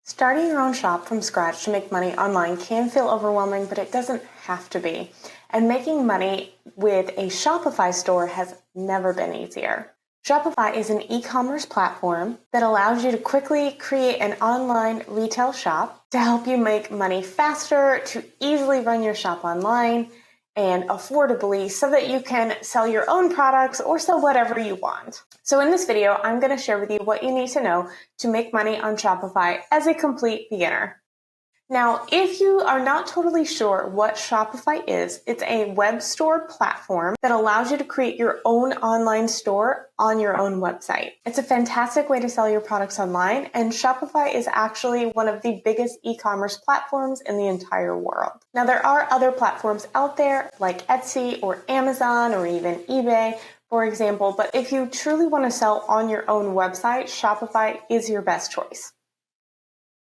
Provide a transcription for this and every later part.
Starting your own shop from scratch to make money online can feel overwhelming, but it doesn't have to be. And making money with a Shopify store has never been easier. Shopify is an e-commerce platform that allows you to quickly create an online retail shop to help you make money faster, to easily run your shop online and affordably so that you can sell your own products or sell whatever you want. So in this video, I'm going to share with you what you need to know to make money on Shopify as a complete beginner. Now, if you are not totally sure what Shopify is, it's a web store platform that allows you to create your own online store on your own website. It's a fantastic way to sell your products online, and Shopify is actually one of the biggest e-commerce platforms in the entire world. Now, there are other platforms out there like Etsy or Amazon or even eBay, for example, but if you truly want to sell on your own website, Shopify is your best choice.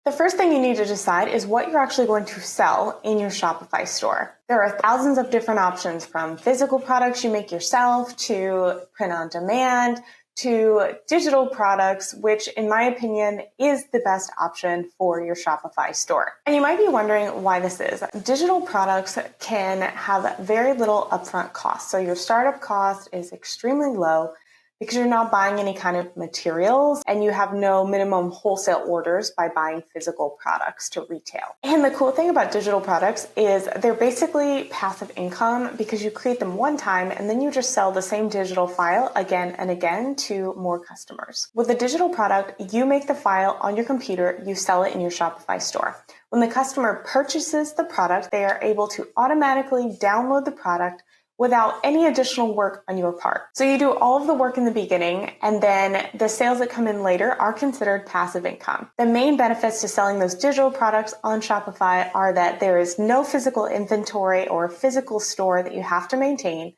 The first thing you need to decide is what you're actually going to sell in your Shopify store. There are thousands of different options, from physical products you make yourself to print on demand to digital products, which in my opinion is the best option for your Shopify store. And you might be wondering why this is. Digital products can have very little upfront cost. So your startup cost is extremely low, because you're not buying any kind of materials and you have no minimum wholesale orders by buying physical products to retail. And the cool thing about digital products is they're basically passive income because you create them one time and then you just sell the same digital file again and again to more customers. With a digital product, you make the file on your computer, you sell it in your Shopify store. When the customer purchases the product, they are able to automatically download the product without any additional work on your part. So you do all of the work in the beginning, and then the sales that come in later are considered passive income. The main benefits to selling those digital products on Shopify are that there is no physical inventory or physical store that you have to maintain.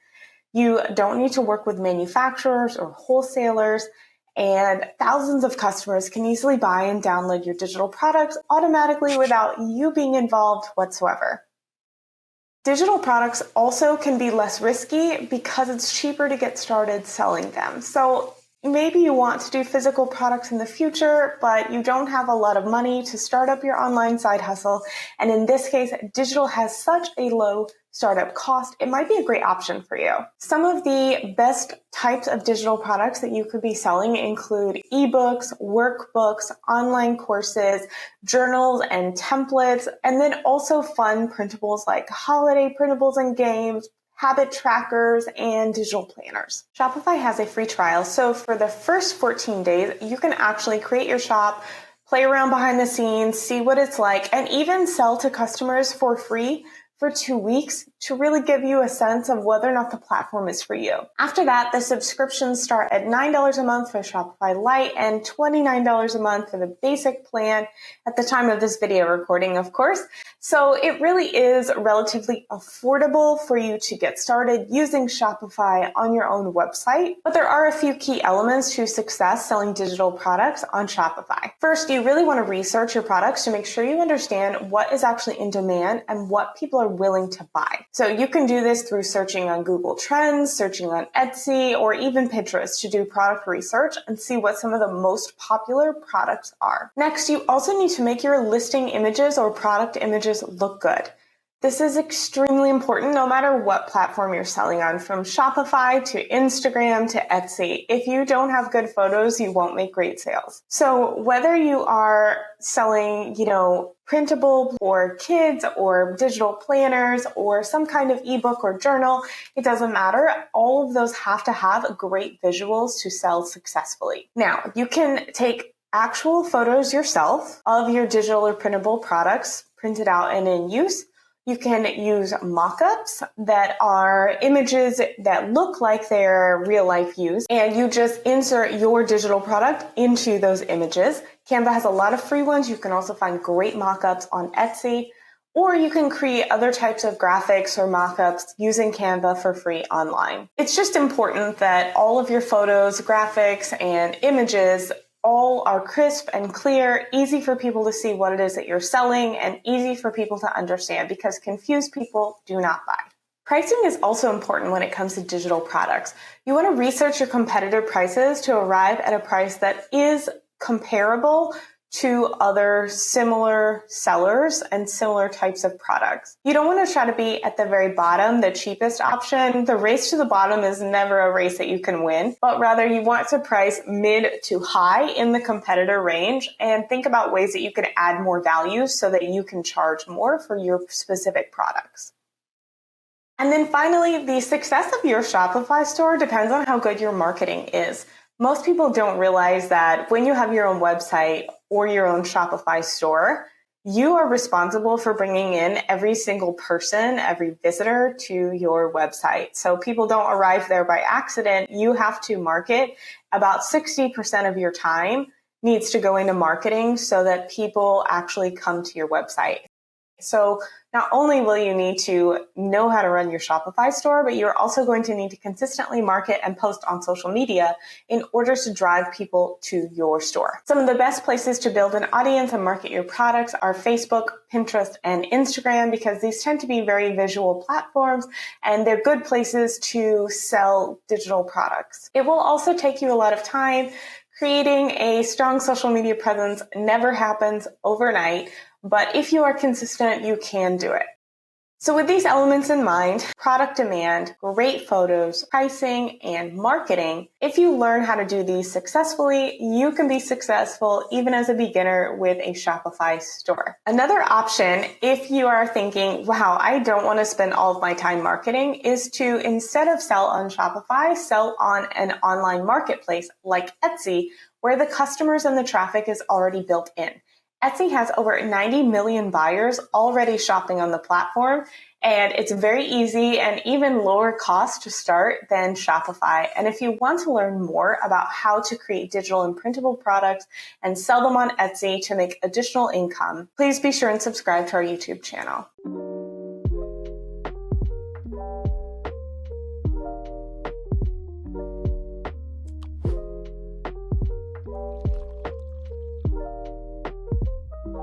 You don't need to work with manufacturers or wholesalers, and thousands of customers can easily buy and download your digital products automatically without you being involved whatsoever. Digital products also can be less risky because it's cheaper to get started selling them. So maybe you want to do physical products in the future, but you don't have a lot of money to start up your online side hustle. And in this case, digital has such a low startup cost, it might be a great option for you. Some of the best types of digital products that you could be selling include ebooks, workbooks, online courses, journals and templates, and then also fun printables like holiday printables and games, habit trackers, and digital planners. Shopify has a free trial, so for the first 14 days, you can actually create your shop, play around behind the scenes, see what it's like, and even sell to customers for free for 2 weeks to really give you a sense of whether or not the platform is for you. After that, the subscriptions start at $9 a month for Shopify Lite and $29 a month for the basic plan at the time of this video recording, of course. So it really is relatively affordable for you to get started using Shopify on your own website. But there are a few key elements to success selling digital products on Shopify. First, you really want to research your products to make sure you understand what is actually in demand and what people are willing to buy. So you can do this through searching on Google Trends, searching on Etsy, or even Pinterest to do product research and see what some of the most popular products are. Next, you also need to make your listing images or product images look good. This is extremely important no matter what platform you're selling on, from Shopify to Instagram to Etsy. If you don't have good photos, you won't make great sales. So whether you are selling, printable for kids or digital planners or some kind of ebook or journal, it doesn't matter. All of those have to have great visuals to sell successfully. Now, you can take actual photos yourself of your digital or printable products printed out and in use. You can use mock-ups that are images that look like they're real-life use, and you just insert your digital product into those images. Canva has a lot of free ones. You can also find great mock-ups on Etsy, or you can create other types of graphics or mock-ups using Canva for free online. It's just important that all of your photos, graphics, and images all are crisp and clear, easy for people to see what it is that you're selling, and easy for people to understand, because confused people do not buy. Pricing is also important when it comes to digital products. You want to research your competitor prices to arrive at a price that is comparable to other similar sellers and similar types of products. You don't want to try to be at the very bottom, the cheapest option. The race to the bottom is never a race that you can win, but rather you want to price mid to high in the competitor range and think about ways that you can add more value so that you can charge more for your specific products. And then finally, the success of your Shopify store depends on how good your marketing is. Most people don't realize that when you have your own website or your own Shopify store, you are responsible for bringing in every single person, every visitor to your website. So people don't arrive there by accident. You have to market. About 60% of your time needs to go into marketing so that people actually come to your website. So not only will you need to know how to run your Shopify store, but you're also going to need to consistently market and post on social media in order to drive people to your store. Some of the best places to build an audience and market your products are Facebook, Pinterest, and Instagram, because these tend to be very visual platforms and they're good places to sell digital products. It will also take you a lot of time. Creating a strong social media presence never happens overnight, but if you are consistent, you can do it. So with these elements in mind, product demand, great photos, pricing, and marketing, if you learn how to do these successfully, you can be successful even as a beginner with a Shopify store. Another option, if you are thinking, wow, I don't want to spend all of my time marketing, is to, instead of sell on Shopify, sell on an online marketplace like Etsy, where the customers and the traffic is already built in. Etsy has over 90 million buyers already shopping on the platform, and it's very easy and even lower cost to start than Shopify. And if you want to learn more about how to create digital and printable products and sell them on Etsy to make additional income, please be sure and subscribe to our YouTube channel.